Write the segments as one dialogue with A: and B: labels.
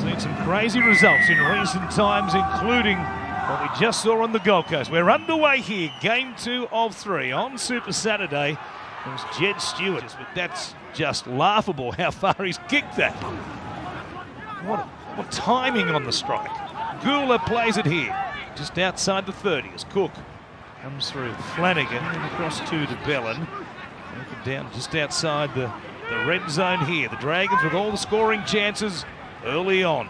A: Seen some crazy results in recent times, including what we just saw on the Gold Coast. We're underway here, game 2 of 3 on Super Saturday. It was Jed Stewart, but that's just laughable how far he's kicked that. What timing on the strike. Gula plays it here, just outside the 30 as Cook comes through. Flanagan and across to Bellin. Down just outside the red zone here. The Dragons with all the scoring chances early on.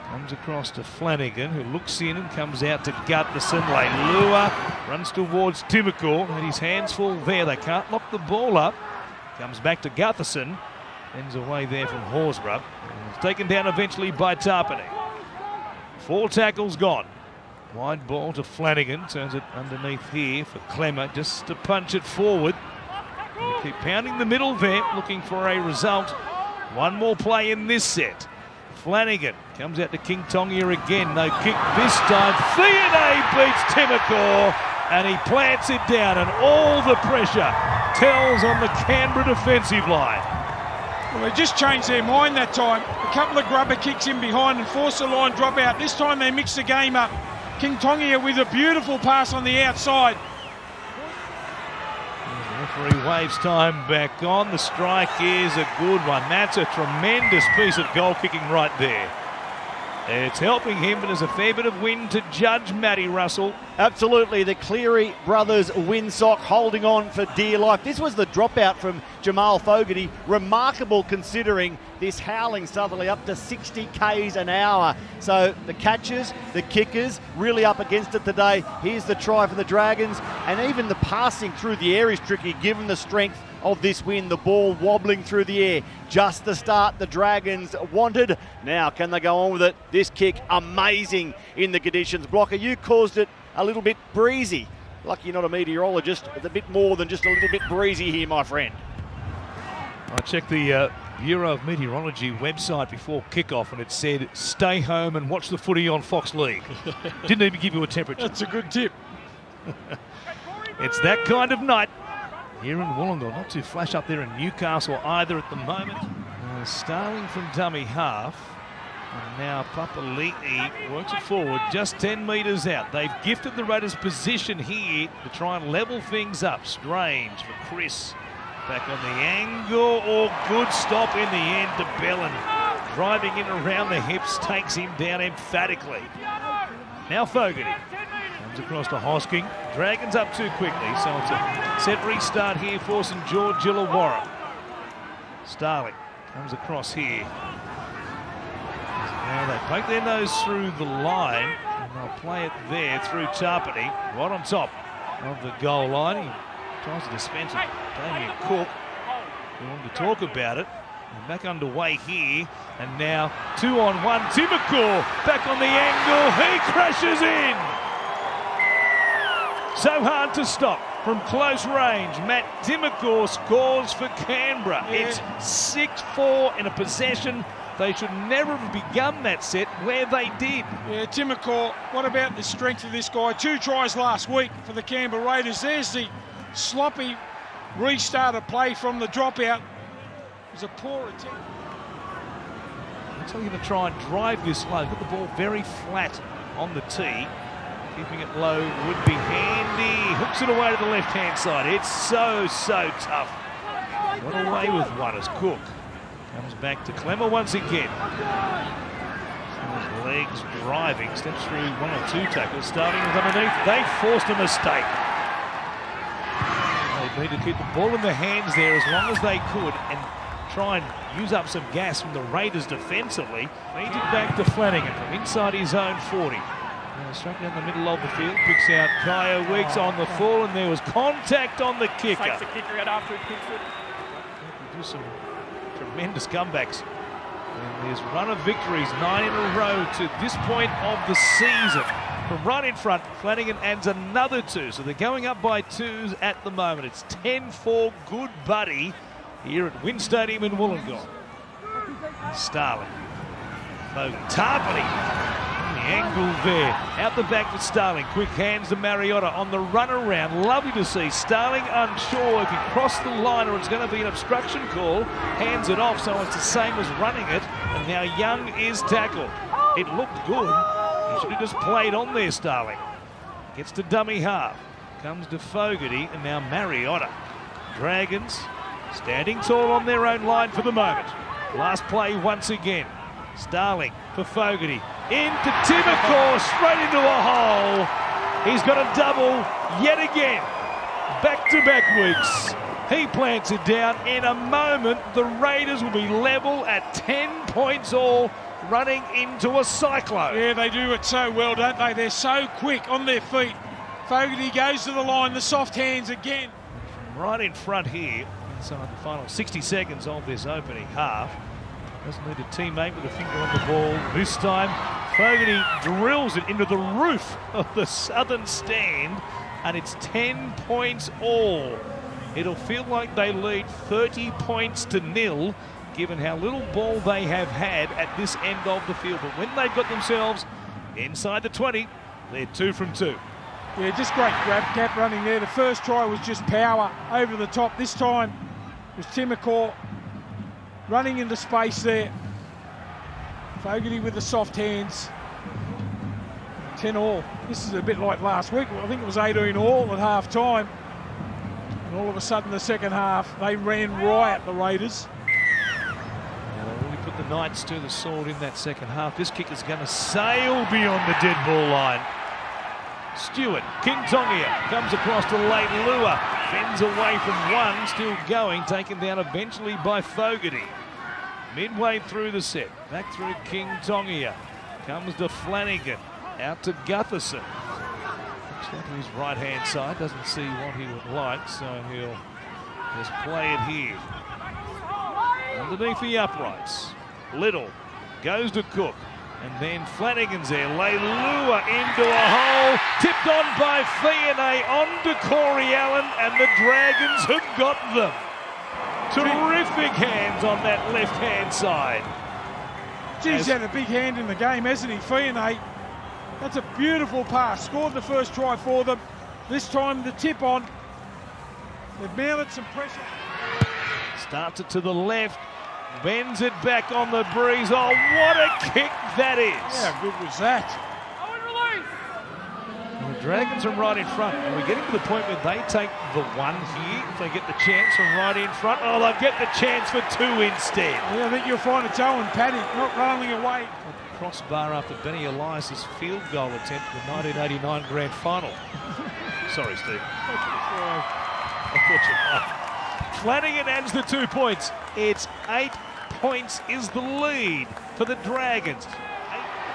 A: Comes across to Flanagan, who looks in and comes out to Gutherson. Leilua runs towards Timokor. Had his hands full there. They can't lock the ball up. Comes back to Gutherson. Ends away there from Horsburgh. He's taken down eventually by Tarpany. 4 tackles gone. Wide ball to Flanagan. Turns it underneath here for Clemmer just to punch it forward. They keep pounding the middle there, looking for a result. One more play in this set. Flanagan comes out to King Tongia again. No kick this time. Theonet beats Timokor and he plants it down, and all the pressure tells on the Canberra defensive line.
B: Well, they just changed their mind that time. A couple of grubber kicks in behind and forced the line drop out. This time they mixed the game up. King Tongia with a beautiful pass on the outside.
A: The referee waves time back on. The strike is a good one. That's a tremendous piece of goal kicking right there. It's helping him, but there's a fair bit of wind to judge Matty Russell.
C: Absolutely, the Cleary brothers windsock holding on for dear life. This was the dropout from Jamal Fogarty. Remarkable considering this howling southerly up to 60 k's an hour. So the catchers, the kickers, really up against it today. Here's the try for the Dragons, and even the passing through the air is tricky given the strength of this wind. The ball wobbling through the air. Just the start the Dragons wanted. Now can they go on with it? This kick amazing in the conditions. Blocker, you caused it a little bit breezy. Lucky you're not a meteorologist. It's a bit more than just a little bit breezy here, my friend.
A: I checked the Bureau of Meteorology website before kickoff and it said stay home and watch the footy on Fox League. Didn't even give you a temperature.
B: That's a good tip.
A: It's that kind of night here in Wollongong. Not too flash up there in Newcastle either at the moment. Starling from dummy half. And now Papali'i works it forward just 10 metres out. They've gifted the Raiders position here to try and level things up. Strange for Chris. Back on the angle. Good stop in the end to Bellin. Driving in around the hips, takes him down emphatically. Now Fogarty. Comes across to Hosking. Dragons up too quickly, so it's a set restart here for St George Illawarra. Starling comes across here. Now they poke their nose through the line and they'll play it there through Tarpany, right on top of the goal line. He tries to dispense it. Damien Cook, we wanted to talk about it. And back underway here, and now 2-on-1. Timokor back on the angle. He crashes in. So hard to stop from close range. Matt Timokor scores for Canberra. Yeah. It's 6-4 in a possession. They should never have begun that set where they did.
B: Yeah, Timokor, what about the strength of this guy? 2 tries last week for the Canberra Raiders. There's the sloppy restart of play from the dropout. It was a poor attempt.
A: Looks like you're going to try and drive this low. Got the ball very flat on the tee. Keeping it low would be handy. Hooks it away to the left-hand side. It's so tough. Got away with one as Cook comes back to Clemmer once again. His legs driving, steps through 1 or 2 tackles, starting with underneath. They forced a mistake. They need to keep the ball in their hands there as long as they could and try and use up some gas from the Raiders defensively. Feeds it back to Flanagan from inside his own 40. Straight down the middle of the field, picks out Kaya Weeks on the fall, and there was contact on the kicker.
D: Takes the kicker out after he kicks it.
A: Do some tremendous comebacks. And there's run of victories, 9 in a row to this point of the season. From right in front, Flanagan adds another 2, so they're going up by 2s at the moment. It's 10-4 good buddy here at Wynn Stadium in Wollongong. Starling. Tarpany. angle there. Out the back with Starling. Quick hands to Mariota on the run around. Lovely to see. Starling unsure if he crossed the line or it's going to be an obstruction call. Hands it off, so it's the same as running it. And now Young is tackled. It looked good. He should have just played on there, Starling. Gets to dummy half. Comes to Fogarty, and now Mariota. Dragons standing tall on their own line for the moment. Last play once again. Starling for Fogarty. Into Timokor, straight into a hole. He's got a double yet again. Back-to-back weeks. He plants it down. In a moment, the Raiders will be level at 10 points all, running into a cyclone.
B: Yeah, they do it so well, don't they? They're so quick on their feet. Fogarty goes to the line, the soft hands again.
A: Right in front here, inside the final 60 seconds of this opening half. Doesn't need a teammate with a finger on the ball. This time, Fogarty drills it into the roof of the southern stand, and it's 10 points all. It'll feel like they lead 30 points to nil, given how little ball they have had at this end of the field. But when they've got themselves inside the 20, they're 2 from 2.
B: Yeah, just great grab gap running there. The first try was just power over the top. This time it was Timokor running into space there. Fogarty with the soft hands. 10 all. This is a bit like last week. I think it was 18 all at half time. And all of a sudden the second half, they ran riot, the Raiders.
A: Now they really put the Knights to the sword in that second half. This kick is going to sail beyond the dead ball line. Stewart, King Tongia comes across to late Lua, fends away from one, still going, taken down eventually by Fogarty. Midway through the set, back through King Tongia, comes to Flanagan, out to Gutherson. Looks like to his right-hand side, doesn't see what he would like, so he'll just play it here. Underneath the uprights, Little goes to Cook. And then Flanagan's there, Leilua into a hole, tipped on by Fionney, on to Corey Allen, and the Dragons have got them. Terrific hands on that left-hand side.
B: He's had a big hand in the game, hasn't he, Fionney? That's a beautiful pass, scored the first try for them. This time the tip on. They've mounted some pressure.
A: Starts it to the left. Bends it back on the breeze. Oh, what a kick that is.
B: How good was that?
A: And the Dragons are right in front. And we're getting to the point where they take the one here. If they get the chance from right in front. Oh, they'll get the chance for 2 instead.
B: Yeah, I think you'll find it's Owen Paddy not rolling away.
A: Crossbar after Benny Elias's field goal attempt in the 1989 Grand Final. Sorry, Steve. I thought you might. Flanagan adds the 2 points. It's 8 points is the lead for the Dragons.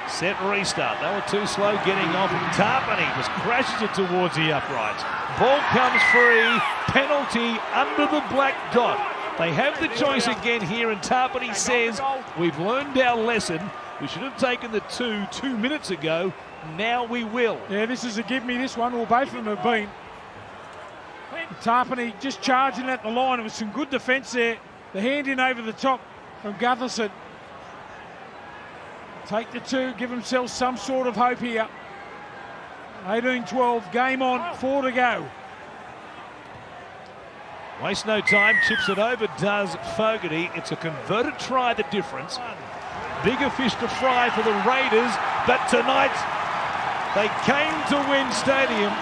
A: Set restart. They were too slow getting off. Tarpany just crashes it towards the uprights. Ball comes free. Penalty under the black dot. They have the choice again here, and Tarpany says, we've learned our lesson. We should have taken the 2 minutes ago. Now we will.
B: Yeah, this is a give me this one. Well, both of them have been. Tarpany just charging at the line. It was some good defence there. The hand in over the top from Gutherson. Take the 2, give themselves some sort of hope here. 18-12, game on, 4 to go.
A: Waste no time, chips it over, does Fogarty. It's a converted try, the difference. Bigger fish to fry for the Raiders, but tonight they came to win Stadium.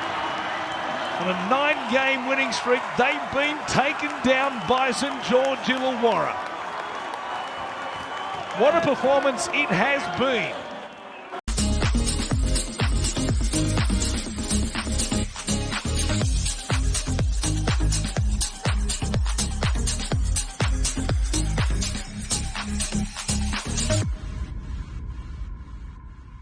A: On a 9-game winning streak, they've been taken down by St George Illawarra. What a performance it has been.